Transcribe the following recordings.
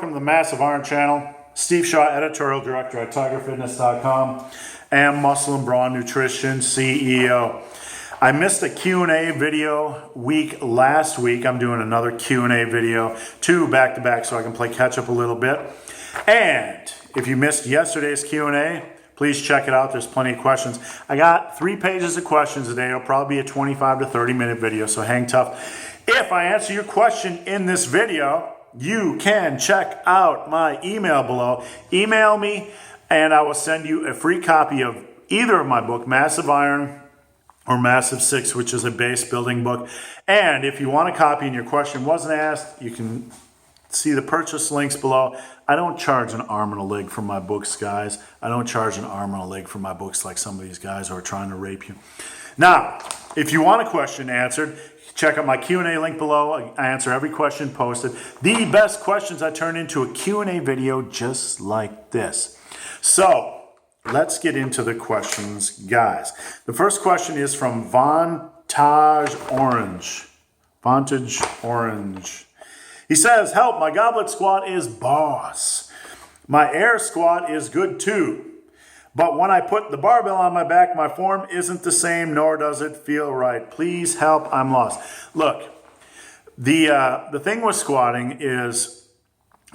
welcome to the Massive Iron Channel. Steve Shaw, editorial director at TigerFitness.com and Muscle and Brawn Nutrition CEO. I missed a Q&A video week last week. I'm doing another Q&A video, 2 back-to-back, so I can play catch-up a little bit. And if you missed yesterday's Q&A, please check it out. There's plenty of questions. I got 3 pages of questions today. It'll probably be a 25 to 30-minute video, so hang tough. If I answer your question in this video, you can check out my email below. Email me, and I will send you a free copy of either of my book, Massive Iron or Massive 6, which is a base building book. And if you want a copy and your question wasn't asked, you can see the purchase links below. I don't charge an arm and a leg for my books, guys. I don't charge an arm and a leg for my books like some of these guys who are trying to rape you. Now, if you want a question answered, check out my Q&A link below. I answer every question posted. The best questions I turn into a Q&A video just like this. So, let's get into the questions, guys. The first question is from Vontageorange. Vontageorange. He says, help, my goblet squat is boss. My air squat is good too. But when I put the barbell on my back, my form isn't the same, nor does it feel right. Please help, I'm lost. Look, the thing with squatting is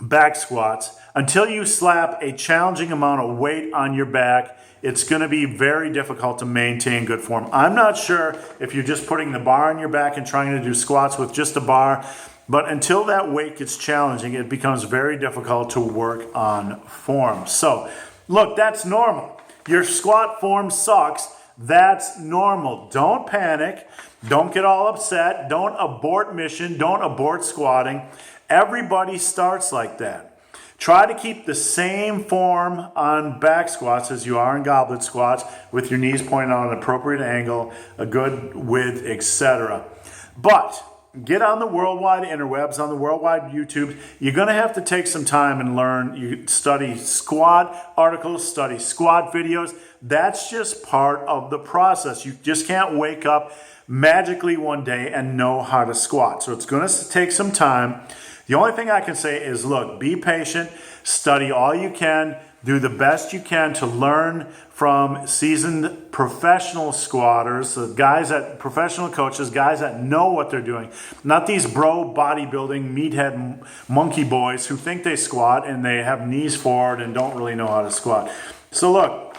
back squats. Until you slap a challenging amount of weight on your back, it's going to be very difficult to maintain good form. I'm not sure if you're just putting the bar on your back and trying to do squats with just a bar, but until that weight gets challenging, it becomes very difficult to work on form. So, look, that's normal. Your squat form sucks. That's normal. Don't panic. Don't get all upset. Don't abort mission. Don't abort squatting. Everybody starts like that. Try to keep the same form on back squats as you are in goblet squats with your knees pointed on an appropriate angle, a good width, etc. But get on the worldwide interwebs, on the worldwide YouTube. You're going to have to take some time and learn. You study squat articles, study squat videos. That's just part of the process. You just can't wake up magically one day and know how to squat. So it's going to take some time. The only thing I can say is, look, be patient, study all you can, do the best you can to learn from seasoned professional squatters, professional coaches, guys that know what they're doing. Not these bro bodybuilding meathead monkey boys who think they squat and they have knees forward and don't really know how to squat. So look,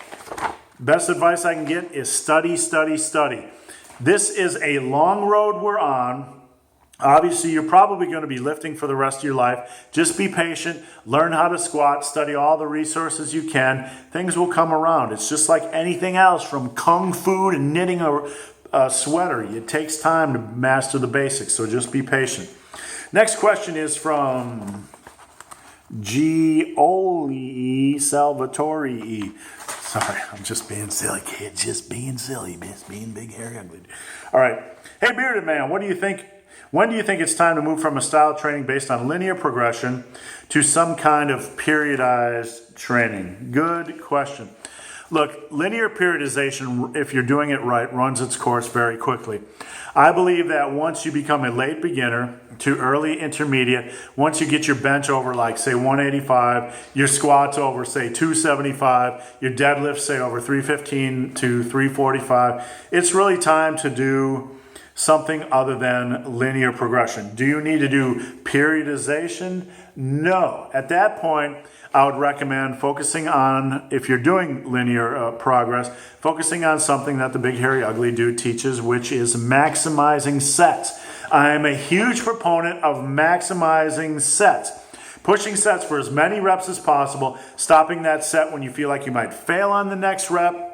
best advice I can get is study, study, study. This is a long road we're on. Obviously, you're probably going to be lifting for the rest of your life. Just be patient, learn how to squat, study all the resources you can. Things will come around. It's just like anything else, from kung fu to knitting a sweater. It takes time to master the basics, so just be patient. Next question is from Giole Salvatori. Sorry, I'm just being silly, kid. Just being silly. Just being big, hairy, ugly. All right. Hey, bearded man, what do you think? When do you think it's time to move from a style of training based on linear progression to some kind of periodized training? Good question. Look, linear periodization, if you're doing it right, runs its course very quickly. I believe that once you become a late beginner to early intermediate, once you get your bench over like, say, 185, your squats over, say, 275, your deadlifts, say, over 315 to 345, it's really time to do something other than linear progression. Do you need to do periodization? No. At that point, I would recommend focusing on, if you're doing linear progress, focusing on something that the Big Hairy Ugly Dude teaches, which is maximizing sets. I am a huge proponent of maximizing sets. Pushing sets for as many reps as possible, stopping that set when you feel like you might fail on the next rep,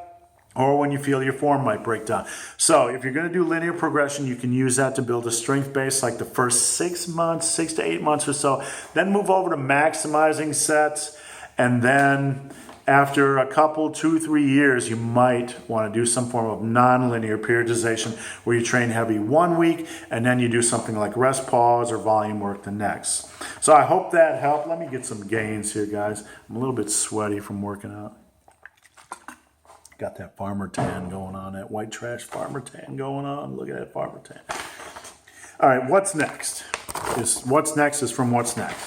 or when you feel your form might break down. So if you're going to do linear progression, you can use that to build a strength base like the first 6 months, 6 to 8 months or so. Then move over to maximizing sets. And then after a couple, 2-3 years, you might want to do some form of non-linear periodization where you train heavy 1 week and then you do something like rest pause or volume work the next. So I hope that helped. Let me get some gains here, guys. I'm a little bit sweaty from working out. Got that farmer tan going on, that white trash farmer tan going on. Look at that farmer tan. All right, what's next? What's next is from What's Next.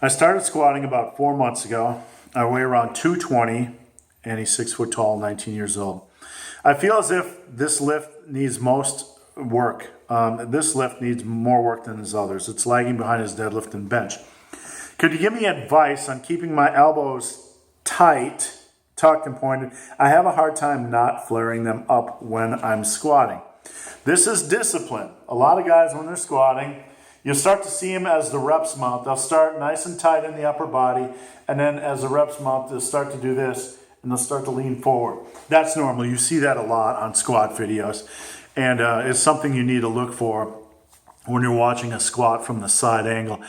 I started squatting about 4 months ago. I weigh around 220, and he's 6 foot tall, 19 years old. I feel as if this lift needs most work. This lift needs more work than his others. It's lagging behind his deadlift and bench. Could you give me advice on keeping my elbows tight, tucked and pointed? I have a hard time not flaring them up when I'm squatting. This is discipline. A lot of guys, when they're squatting, you'll start to see them as the reps mount. They'll start nice and tight in the upper body, and then as the reps mount, they'll start to do this, and they'll start to lean forward. That's normal. You see that a lot on squat videos, and it's something you need to look for when you're watching a squat from the side angle.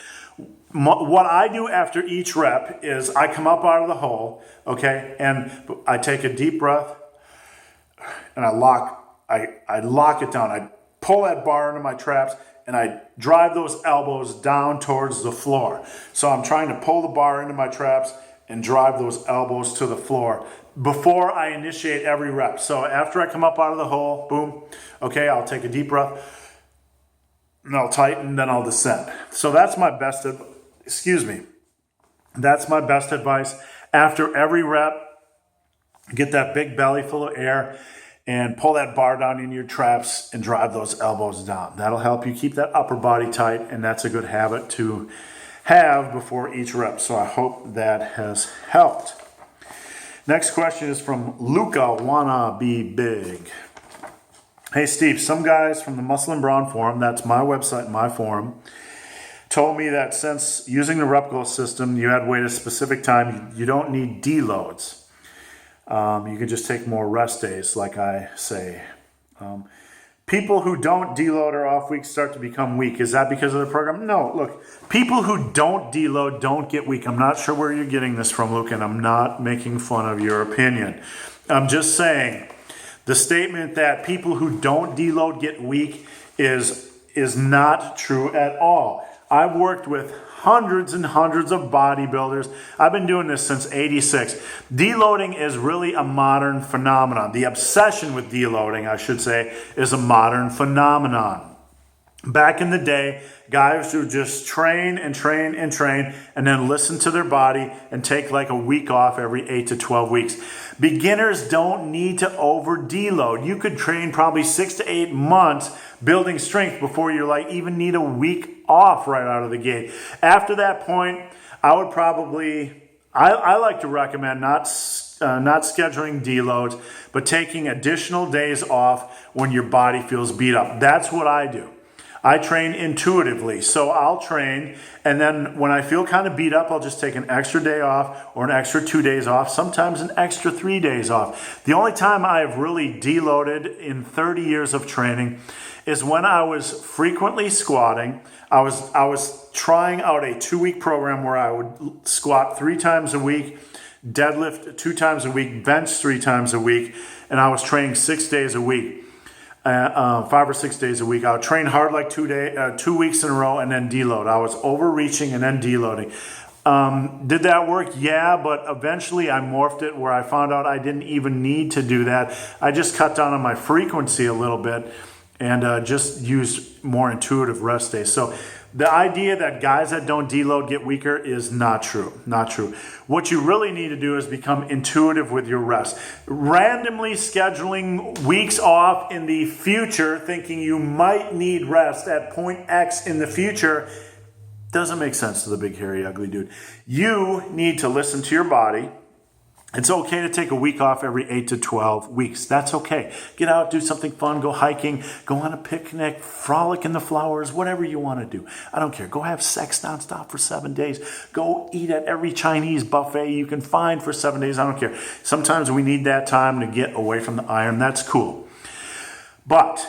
What I do after each rep is I come up out of the hole, okay, and I take a deep breath, and I lock it down. I pull that bar into my traps, and I drive those elbows down towards the floor. So I'm trying to pull the bar into my traps and drive those elbows to the floor before I initiate every rep. So after I come up out of the hole, boom, okay, I'll take a deep breath, and I'll tighten, then I'll descend. So that's my best That's my best advice. After every rep, get that big belly full of air and pull that bar down into your traps and drive those elbows down. That'll help you keep that upper body tight, and that's a good habit to have before each rep. So I hope that has helped. Next question is from LukaWanaBBig. Hey Steve, some guys from the Muscle and Brawn forum, that's my website, my forum, told me that since using the rep goal system, you had to wait a specific time, you don't need deloads. You can just take more rest days, like I say. People who don't deload or off weeks start to become weak. Is that because of the program? No, look, people who don't deload don't get weak. I'm not sure where you're getting this from, Luke, and I'm not making fun of your opinion. I'm just saying the statement that people who don't deload get weak is not true at all. I've worked with hundreds and hundreds of bodybuilders. I've been doing this since '86. Deloading is really a modern phenomenon. The obsession with deloading, I should say, is a modern phenomenon. Back in the day, guys would just train and train and train and then listen to their body and take like a week off every 8 to 12 weeks. Beginners don't need to over deload. You could train probably 6 to 8 months building strength before you even need a week off right out of the gate. After that point, I would probably, I like to recommend not scheduling deloads, but taking additional days off when your body feels beat up. That's what I do. I train intuitively, so I'll train, and then when I feel kind of beat up, I'll just take an extra day off or an extra 2 days off, sometimes an extra 3 days off. The only time I have really deloaded in 30 years of training is when I was frequently squatting. I was trying out a 2-week program where I would squat 3 times a week, deadlift 2 times a week, bench 3 times a week, and I was training 6 days a week. 5 or 6 days a week. I would train hard like 2 weeks in a row and then deload. I was overreaching and then deloading. Did that work? Yeah, but eventually I morphed it where I found out I didn't even need to do that. I just cut down on my frequency a little bit and just used more intuitive rest days. So the idea that guys that don't deload get weaker is not true. Not true. What you really need to do is become intuitive with your rest. Randomly scheduling weeks off in the future, thinking you might need rest at point X in the future, doesn't make sense to the big, hairy, ugly dude. You need to listen to your body. It's okay to take a week off every 8 to 12 weeks. That's okay. Get out, do something fun, go hiking, go on a picnic, frolic in the flowers, whatever you want to do. I don't care. Go have sex nonstop for 7 days. Go eat at every Chinese buffet you can find for 7 days. I don't care. Sometimes we need that time to get away from the iron. That's cool. But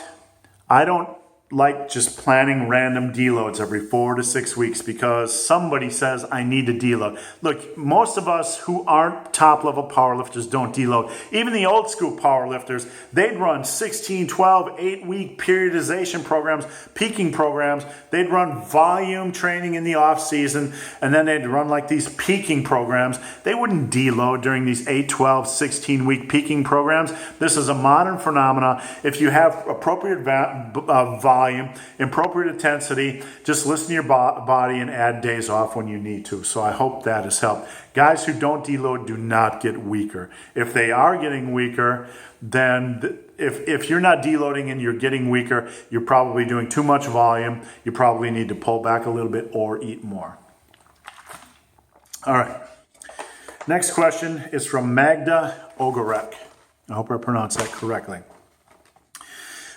I don't like just planning random deloads every 4 to 6 weeks because somebody says I need to deload. Look, most of us who aren't top level powerlifters don't deload. Even the old school powerlifters, they'd run 16, 12, 8-week periodization programs, peaking programs. They'd run volume training in the off season, and then they'd run like these peaking programs. They wouldn't deload during these 8, 12, 16-week peaking programs. This is a modern phenomenon. If you have appropriate volume volume, appropriate intensity. Just listen to your body and add days off when you need to. So I hope that has helped. Guys who don't deload do not get weaker. If they are getting weaker, then if you're not deloading and you're getting weaker, you're probably doing too much volume. You probably need to pull back a little bit or eat more. All right. Next question is from Magda Ogorek. I hope I pronounced that correctly.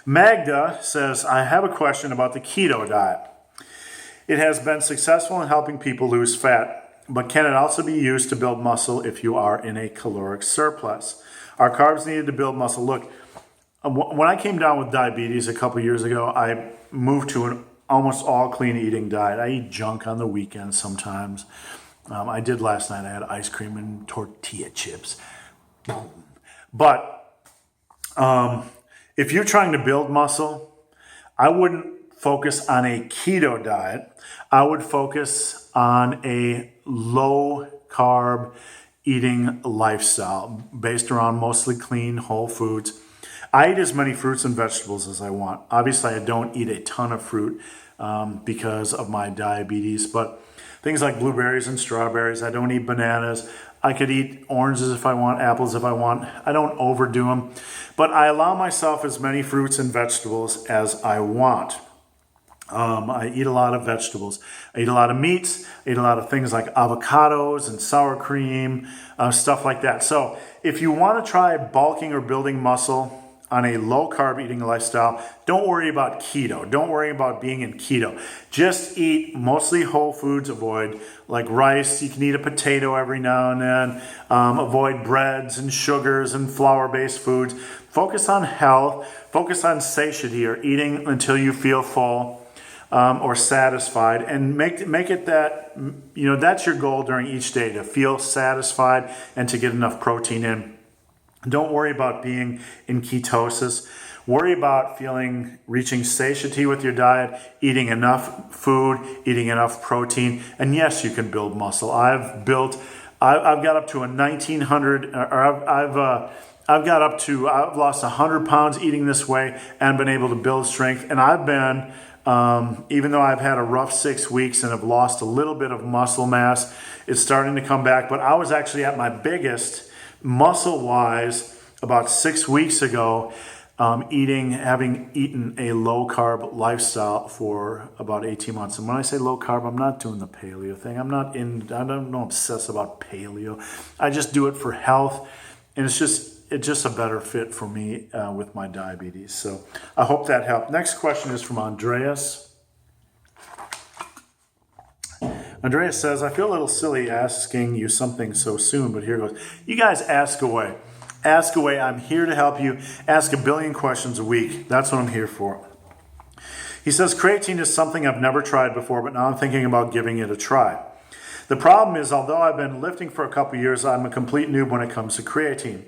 Magda says, I have a question about the keto diet. It has been successful in helping people lose fat, but can it also be used to build muscle if you are in a caloric surplus? Are carbs needed to build muscle? Look, when I came down with diabetes a couple years ago, I moved to an almost all clean eating diet. I eat junk on the weekends sometimes. I did last night. I had ice cream and tortilla chips. But if you're trying to build muscle, I wouldn't focus on a keto diet. I would focus on a low carb eating lifestyle based around mostly clean whole foods. I eat as many fruits and vegetables as I want. Obviously, I don't eat a ton of fruit because of my diabetes, but things like blueberries and strawberries. I don't eat bananas. I could eat oranges if I want, apples if I want. I don't overdo them, but I allow myself as many fruits and vegetables as I want. I eat a lot of vegetables. I eat a lot of meats. I eat a lot of things like avocados and sour cream, stuff like that. So if you want to try bulking or building muscle on a low-carb eating lifestyle, don't worry about keto. Don't worry about being in keto. Just eat mostly whole foods. Avoid like rice. You can eat a potato every now and then. Avoid breads and sugars and flour-based foods. Focus on health. Focus on satiety, or eating until you feel full or satisfied. And make it that, that's your goal during each day, to feel satisfied and to get enough protein in. Don't worry about being in ketosis. Worry about reaching satiety with your diet, eating enough food, eating enough protein, and yes, you can build muscle. I've got up to a 1900, or I've lost 100 pounds eating this way and been able to build strength. And I've been, even though I've had a rough 6 weeks and have lost a little bit of muscle mass, it's starting to come back. But I was actually at my biggest muscle-wise about 6 weeks ago, having eaten a low-carb lifestyle for about 18 months. And when I say low-carb, I'm not doing the paleo thing. I don't obsess about paleo. I just do it for health, and it's just a better fit for me with my diabetes. So I hope that helped. Next question is from Andreas. Andreas says, I feel a little silly asking you something so soon, but here goes. You guys ask away. Ask away. I'm here to help you. Ask a billion questions a week. That's what I'm here for. He says, creatine is something I've never tried before, but now I'm thinking about giving it a try. The problem is, although I've been lifting for a couple years, I'm a complete noob when it comes to creatine.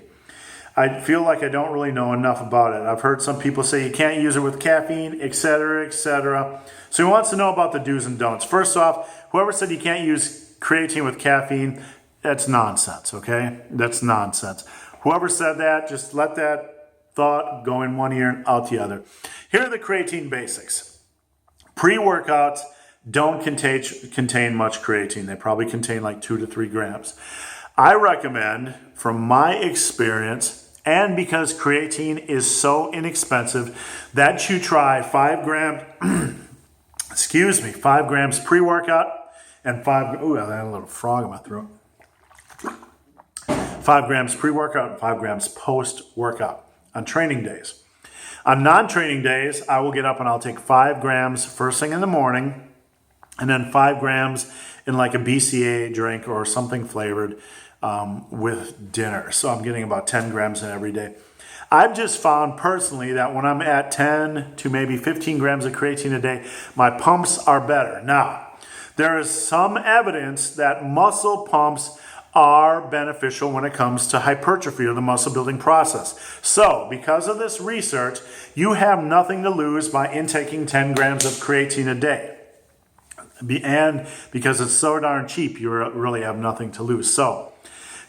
I feel like I don't really know enough about it. I've heard some people say you can't use it with caffeine, etc., etc. So he wants to know about the do's and don'ts. First off, whoever said you can't use creatine with caffeine, that's nonsense, okay? That's nonsense. Whoever said that, just let that thought go in one ear and out the other. Here are the creatine basics. Pre-workouts don't contain much creatine. They probably contain like 2 to 3 grams. I recommend, from my experience, and because creatine is so inexpensive, that you try 5 grams, 5 grams pre-workout and 5, ooh, I had a little frog in my throat. 5 grams pre-workout and 5 grams post-workout on training days. On non-training days, I will get up and I'll take 5 grams first thing in the morning, and then 5 grams in like a BCA drink or something flavored with dinner. So I'm getting about 10 grams in every day. I've just found personally that when I'm at 10 to maybe 15 grams of creatine a day, my pumps are better. Now, there is some evidence that muscle pumps are beneficial when it comes to hypertrophy or the muscle building process. So, because of this research, you have nothing to lose by intaking 10 grams of creatine a day. And because it's so darn cheap, you really have nothing to lose. So,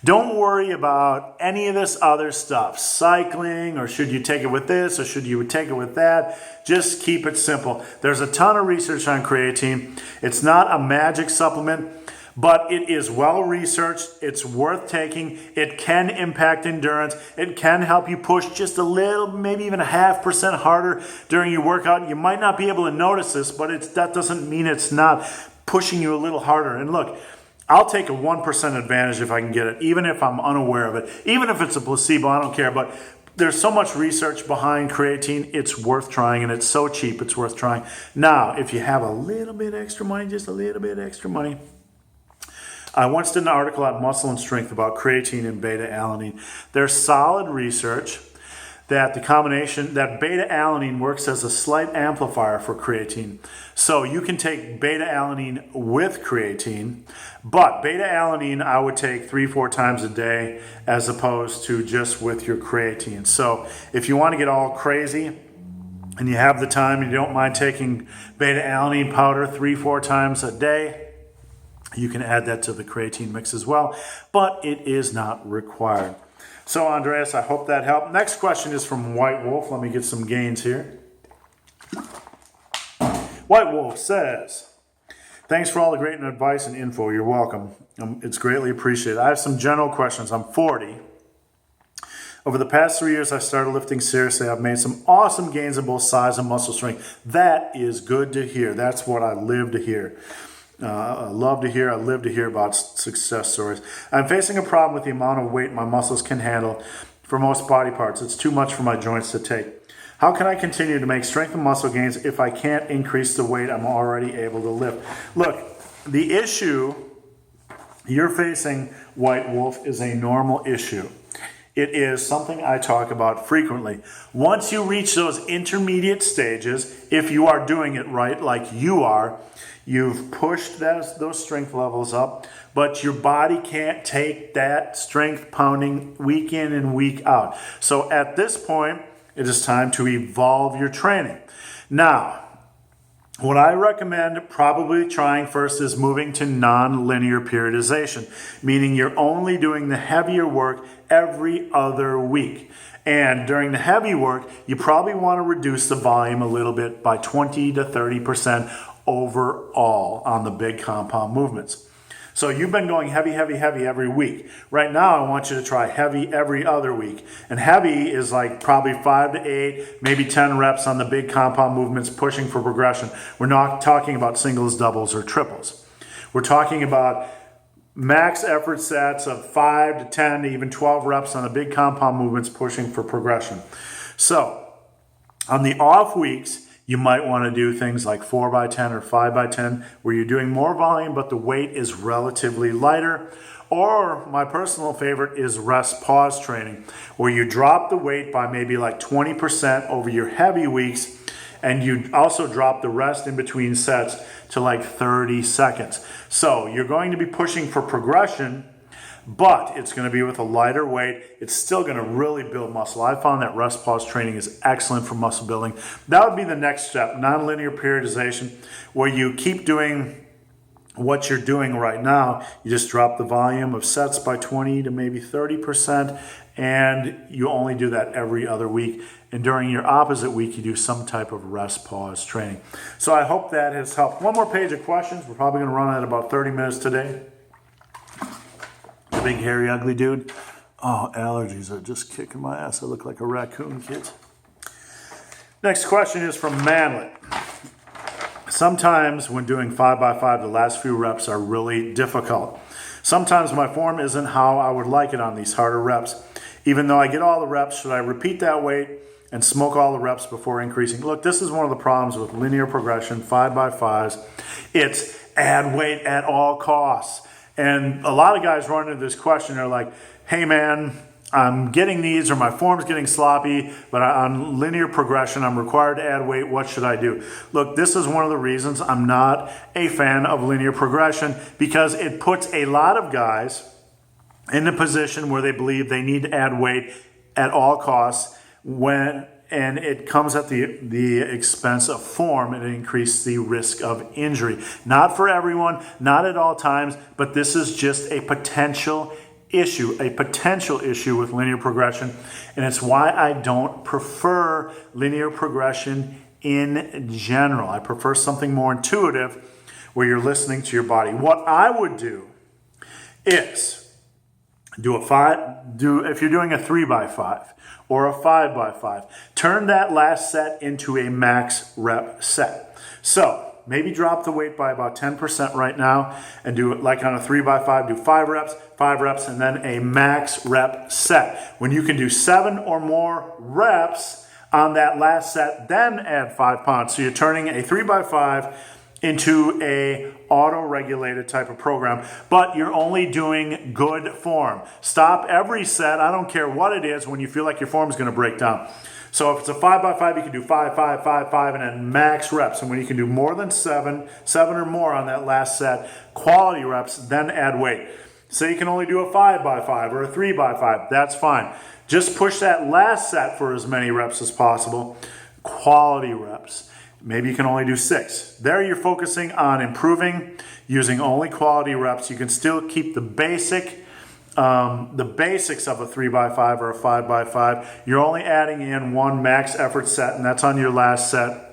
Don't worry about any of this other stuff, cycling, or should you take it with this, or should you take it with that. Just keep it simple. There's a ton of research on creatine. It's not a magic supplement, but it is well researched. It's worth taking. It can impact endurance. It can help you push just a little, maybe even 0.5% harder during your workout. You might not be able to notice this, but that doesn't mean it's not pushing you a little harder. And look, I'll take a 1% advantage if I can get it, even if I'm unaware of it. Even if it's a placebo, I don't care. But there's so much research behind creatine, it's worth trying, and it's so cheap, it's worth trying. Now, if you have a little bit extra money, just a little bit extra money, I once did an article on Muscle and Strength about creatine and beta-alanine. There's solid research that the combination, that beta-alanine works as a slight amplifier for creatine. So you can take beta-alanine with creatine, but beta-alanine I would take 3-4 times a day as opposed to just with your creatine. So if you want to get all crazy and you have the time and you don't mind taking beta-alanine powder 3-4 times a day, you can add that to the creatine mix as well, but it is not required. So, Andreas, I hope that helped. Next question is from Whitewolf. Let me get some gains here. Whitewolf says, thanks for all the great advice and info. You're welcome. It's greatly appreciated. I have some general questions. I'm 40. Over the past 3 years, I started lifting seriously. I've made some awesome gains in both size and muscle strength. That is good to hear. That's what I live to hear. I live to hear about success stories. I'm facing a problem with the amount of weight my muscles can handle for most body parts. It's too much for my joints to take. How can I continue to make strength and muscle gains if I can't increase the weight I'm already able to lift? Look, the issue you're facing, White Wolf, is a normal issue. It is something I talk about frequently. Once you reach those intermediate stages, if you are doing it right, like you are, you've pushed those strength levels up, but your body can't take that strength pounding week in and week out. So at this point, it is time to evolve your training. Now, what I recommend probably trying first is moving to non-linear periodization, meaning you're only doing the heavier work every other week. And during the heavy work, you probably want to reduce the volume a little bit by 20 to 30% overall on the big compound movements. So you've been going heavy every week. Right now, I want you to try heavy every other week. And heavy is like probably 5 to 8, maybe 10 reps on the big compound movements, pushing for progression. We're not talking about singles, doubles, or triples. We're talking about max effort sets of 5 to 10 to even 12 reps on the big compound movements, pushing for progression. So on the off weeks, you might want to do things like 4x10 or 5x10, where you're doing more volume, but the weight is relatively lighter. Or my personal favorite is rest pause training, where you drop the weight by maybe like 20% over your heavy weeks, and you also drop the rest in between sets to like 30 seconds. So you're going to be pushing for progression, but it's going to be with a lighter weight. It's still going to really build muscle. I found that rest pause training is excellent for muscle building. That would be the next step, nonlinear periodization, where you keep doing what you're doing right now. You just drop the volume of sets by 20 to maybe 30%, and you only do that every other week. And during your opposite week, you do some type of rest pause training. So I hope that has helped. One more page of questions. We're probably going to run at about 30 minutes today. Big, hairy, ugly dude. Oh, allergies are just kicking my ass. I look like a raccoon, kids. Next question is from Manlet. Sometimes when doing 5x5, the last few reps are really difficult. Sometimes my form isn't how I would like it on these harder reps. Even though I get all the reps, should I repeat that weight and smoke all the reps before increasing? Look, this is one of the problems with linear progression, 5x5s. It's add weight at all costs. And a lot of guys run into this question. They're like, hey man, I'm getting these, or my form's getting sloppy, but on linear progression, I'm required to add weight. What should I do? Look, this is one of the reasons I'm not a fan of linear progression, because it puts a lot of guys in a position where they believe they need to add weight at all costs, and it comes at the expense of form, and it increases the risk of injury. Not for everyone, not at all times, but this is just a potential issue, a potential issue with linear progression, and it's why I don't prefer linear progression in general. I prefer something more intuitive where you're listening to your body. What I would do is if you're doing a 3x5 or a 5x5, turn that last set into a max rep set. So maybe drop the weight by about 10% right now and do it like on a 3x5, do 5 reps, and then a max rep set. When you can do 7 or more reps on that last set, then add 5 pounds. So you're turning a 3x5 into a auto-regulated type of program, but you're only doing good form. Stop every set, I don't care what it is, when you feel like your form is going to break down. So if it's a 5x5, you can do 5, 5, 5, 5, and then max reps. And when you can do more than 7 or more on that last set, quality reps, then add weight. Say you can only do a 5x5 or a 3x5, that's fine. Just push that last set for as many reps as possible. Quality reps. Maybe you can only do 6. There you're focusing on improving, using only quality reps. You can still keep the basics of a 3x5 or a 5x5. You're only adding in 1 max effort set, and that's on your last set.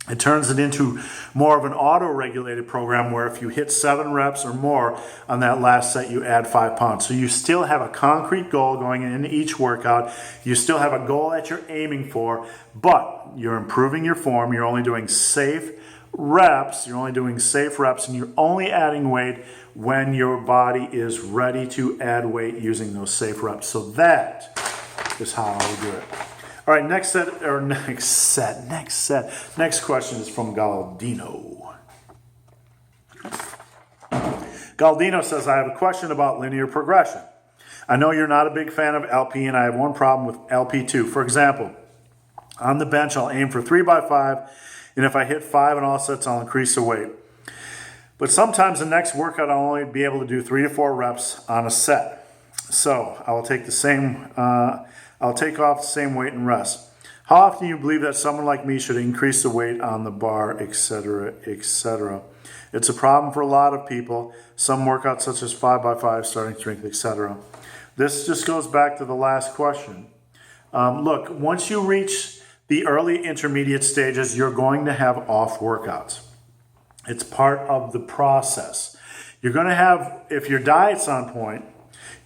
It turns it into more of an auto-regulated program where if you hit 7 reps or more on that last set, you add 5 pounds. So you still have a concrete goal going into each workout. You still have a goal that you're aiming for, but you're improving your form. You're only doing safe reps. You're only doing safe reps, and you're only adding weight when your body is ready to add weight using those safe reps. So that is how I would do it. All right, next question is from Galdino. Galdino says, I have a question about linear progression. I know you're not a big fan of LP, and I have one problem with LP2. For example, on the bench, I'll aim for 3x5, and if I hit 5 in all sets, I'll increase the weight. But sometimes the next workout, I'll only be able to do 3 to 4 reps on a set. So I will take I'll take off the same weight and rest. How often do you believe that someone like me should increase the weight on the bar, etc., etc.? It's a problem for a lot of people. Some workouts such as 5x5, starting strength, etc. This just goes back to the last question. Look, once you reach the early intermediate stages, you're going to have off workouts. It's part of the process. You're going to have, if your diet's on point,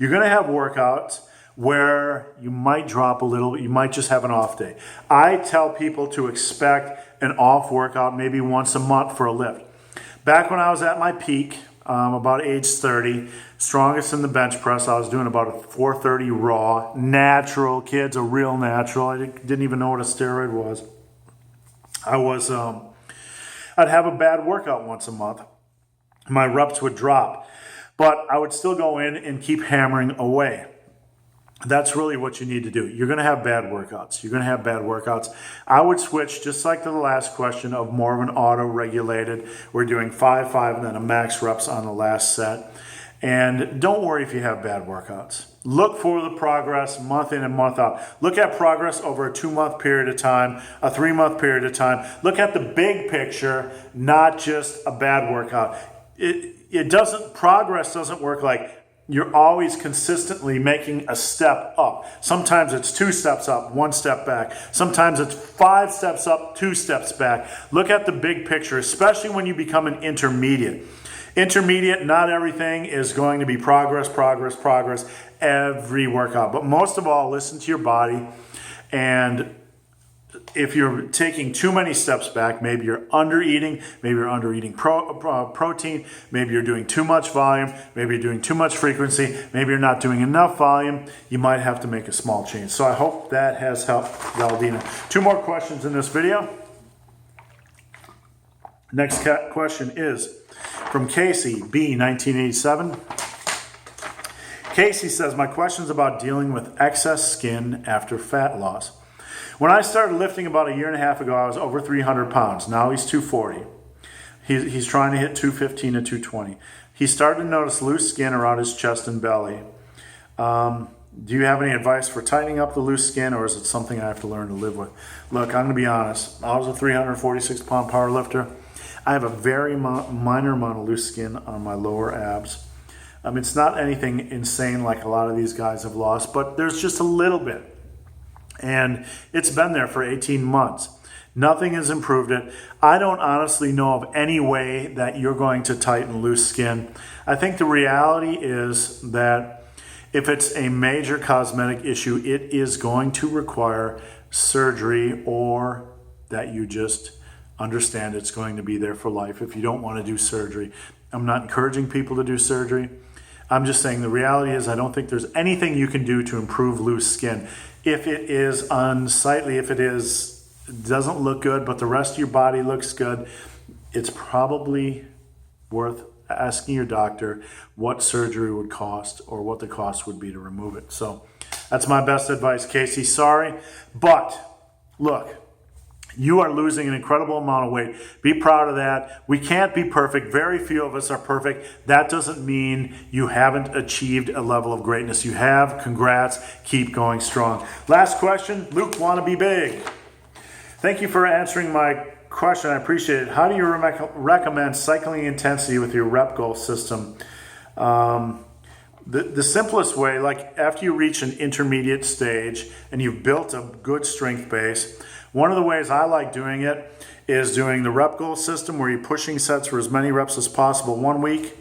you're going to have workouts where you might drop a little, you might just have an off day. I tell people to expect an off workout maybe once a month for a lift. Back when I was at my peak, about age 30, strongest in the bench press, I was doing about a 430 raw, natural, kids, a real natural. I didn't even know what a steroid was. I'd have a bad workout once a month. My reps would drop, but I would still go in and keep hammering away. That's really what you need to do. You're going to have bad workouts. I would switch, just like to the last question, of more of an auto-regulated. We're doing 5-5 and then a max reps on the last set. And don't worry if you have bad workouts. Look for the progress month in and month out. Look at progress over a 2-month period of time, a 3-month period of time. Look at the big picture, not just a bad workout. Progress doesn't work like you're always consistently making a step up. Sometimes it's 2 steps up, 1 step back. Sometimes it's 5 steps up, 2 steps back. Look at the big picture, especially when you become an intermediate. Intermediate, not everything is going to be progress every workout. But most of all, listen to your body. And if you're taking too many steps back, maybe you're undereating, protein, maybe you're doing too much volume, maybe you're doing too much frequency, maybe you're not doing enough volume, you might have to make a small change. So I hope that has helped, Galdino. 2 more questions in this video. Next question is from Casey, B, 1987. Casey says, my question's about dealing with excess skin after fat loss. When I started lifting about a year and a half ago, I was over 300 pounds. Now he's 240. He's trying to hit 215 to 220. He's starting to notice loose skin around his chest and belly. Do you have any advice for tightening up the loose skin, or is it something I have to learn to live with? Look, I'm going to be honest. I was a 346-pound power lifter. I have a very minor amount of loose skin on my lower abs. It's not anything insane like a lot of these guys have lost, but there's just a little bit. And it's been there for 18 months. Nothing has improved it. I don't honestly know of any way that you're going to tighten loose skin. I think the reality is that if it's a major cosmetic issue, it is going to require surgery, or that you just understand it's going to be there for life if you don't want to do surgery. I'm not encouraging people to do surgery. I'm just saying the reality is I don't think there's anything you can do to improve loose skin. If it is unsightly, if it doesn't look good, but the rest of your body looks good, it's probably worth asking your doctor what surgery would cost or what the cost would be to remove it. So that's my best advice, Casey. Sorry, but look, you are losing an incredible amount of weight. Be proud of that. We can't be perfect. Very few of us are perfect. That doesn't mean you haven't achieved a level of greatness. You have. Congrats. Keep going strong. Last question, LukaWanaBBig. Thank you for answering my question. I appreciate it. How do you recommend cycling intensity with your rep goal system? The simplest way, like after you reach an intermediate stage and you've built a good strength base, one of the ways I like doing it is doing the rep goal system where you're pushing sets for as many reps as possible 1 week.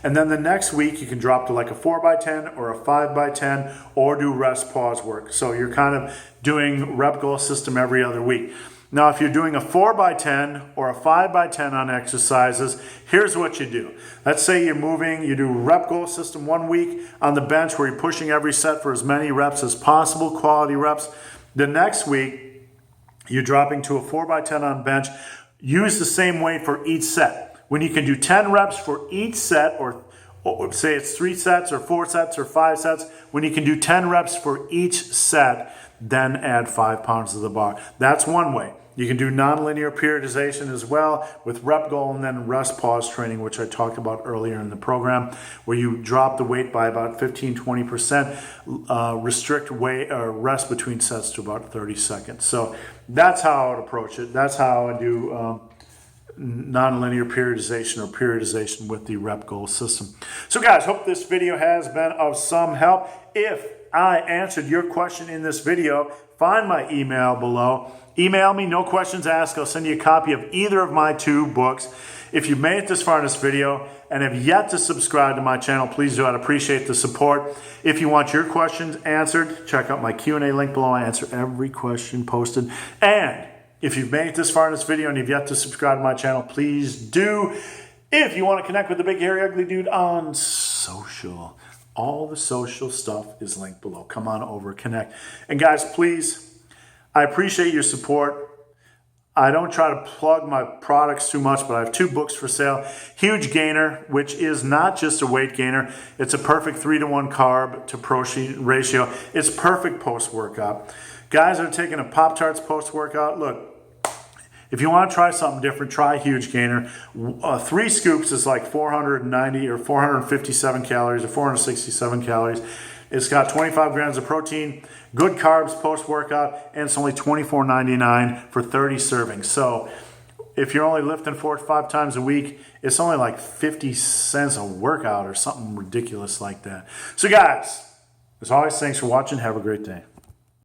And then the next week you can drop to like a 4x10 or a 5x10 or do rest pause work. So you're kind of doing rep goal system every other week. Now, if you're doing a 4x10 or a 5x10 on exercises, here's what you do. Let's say you do rep goal system 1 week on the bench where you're pushing every set for as many reps as possible, quality reps. The next week, you're dropping to a 4x10 on bench. Use the same weight for each set. When you can do 10 reps for each set, or say it's 3 sets or 4 sets or 5 sets, when you can do 10 reps for each set, then add 5 pounds to the bar. That's one way. You can do nonlinear periodization as well with rep goal and then rest pause training, which I talked about earlier in the program, where you drop the weight by about 15-20%, restrict weight or rest between sets to about 30 seconds. So that's how I would approach it. That's how I do nonlinear periodization or periodization with the rep goal system. So guys, hope this video has been of some help. If I answered your question in this video, find my email below. Email me, no questions asked. I'll send you a copy of either of my 2 books. If you've made it this far in this video and have yet to subscribe to my channel, please do. I'd appreciate the support. If you want your questions answered, check out my Q&A link below. I answer every question posted. And if you've made it this far in this video and you've yet to subscribe to my channel, please do. If you want to connect with the Big Hairy Ugly Dude on social, all the social stuff is linked below. Come on over, connect. And guys, please, I appreciate your support. I don't try to plug my products too much, but I have 2 books for sale. Huge Gainer, which is not just a weight gainer. It's a perfect 3-to-1 carb to protein ratio. It's perfect post-workout. Guys that are taking a Pop-Tarts post-workout, look, if you want to try something different, try Huge Gainer. 3 scoops is like 490 or 457 calories or 467 calories. It's got 25 grams of protein, good carbs post-workout, and it's only $24.99 for 30 servings. So if you're only lifting 4 to 5 times a week, it's only like 50 cents a workout or something ridiculous like that. So guys, as always, thanks for watching. Have a great day.